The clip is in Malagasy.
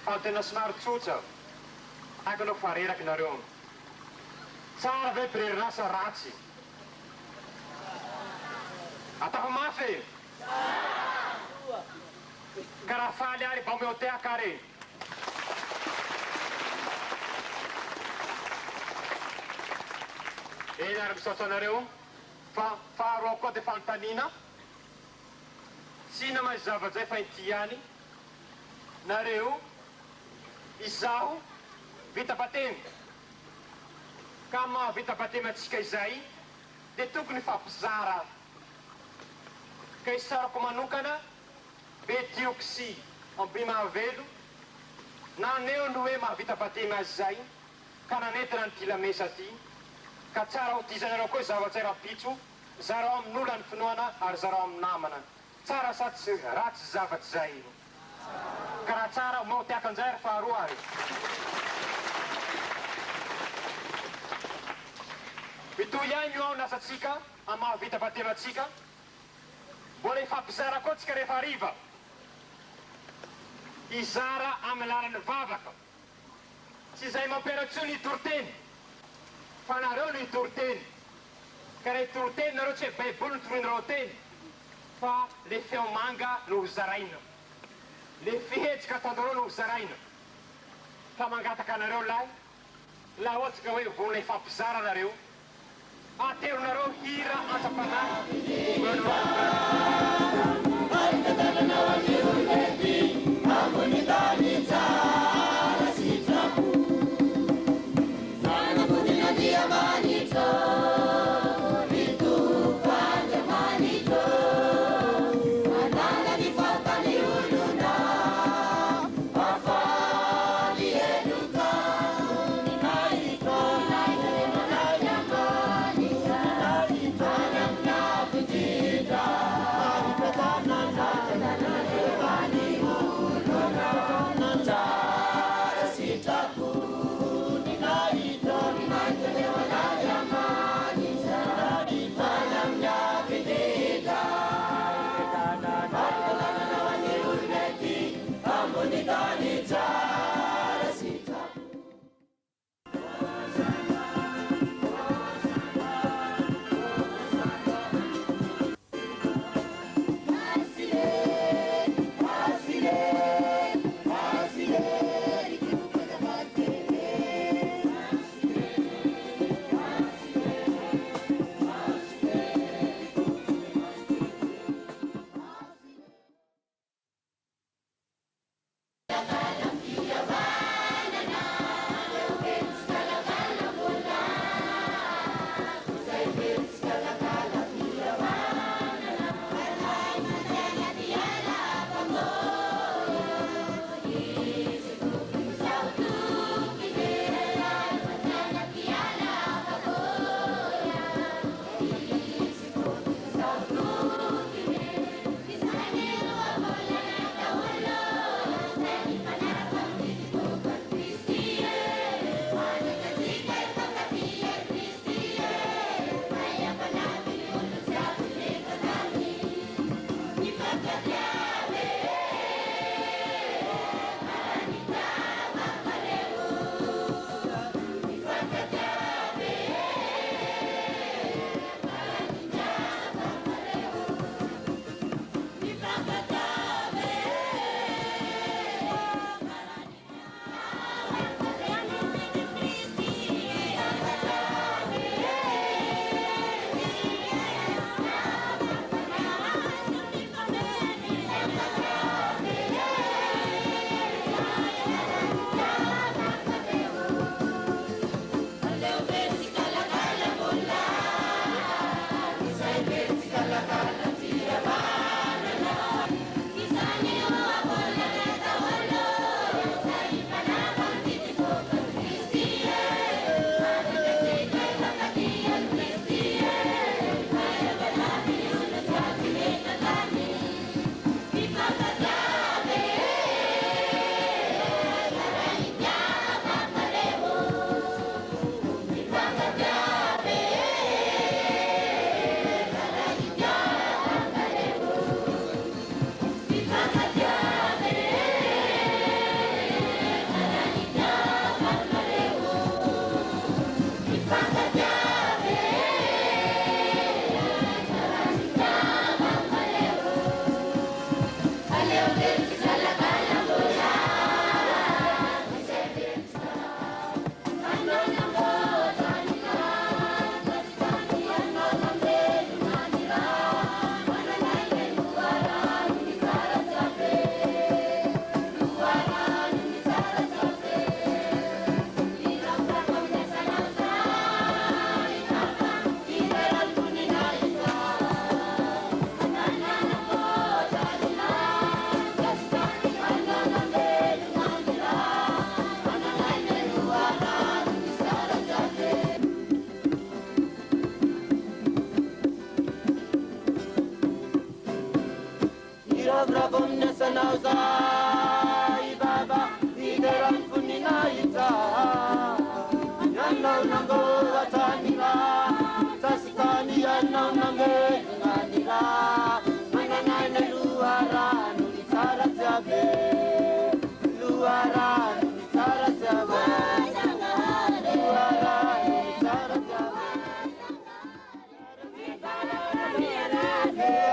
fa tena somary tsotra ako anao fareraky nareo tsara ve pirerirasa ratsy ataoko mafy karaha faly ary mba omeo teaka are eny ary misaotra anareo fa faharoa koa dia fanontaniana tsy ina mazy zava-jay fa ity any nareo izaho vita batemy ka mahavita batemy atsika izay dia tokony fampizara ka isarako manokana be dioxy amby mahavelo naneo no hoe mahavita batemy azy zay ka nanentina ny dilamesa ty ka tsara hotizanareo koa zava-tsay rapitso zarao amin'olo ny finoana ary zarao amin'ny namana tsara satsy ratsy zavatsy zay ka raha tsara mao tiaka anjay ary faharoa ary mitoy ihany io ao nasatsika amahavita batemy atsika mbola ifampizara koa tsika rehefa ariva izara amin'ny lalany vavaka tsy izay mampianatso ny itoroteny fa nareo no itoroteny ka raha itoroteny nareo tsy hoe baiboly no toroinareo teny fa le feo manga no hozaraina le fihetsika ataonareo no hozaraina fa mangataka anareo lahy laha ohatsy ka hoe vonona ifampizara nareo ateronareo hira antsapanay Thank you. Yeah.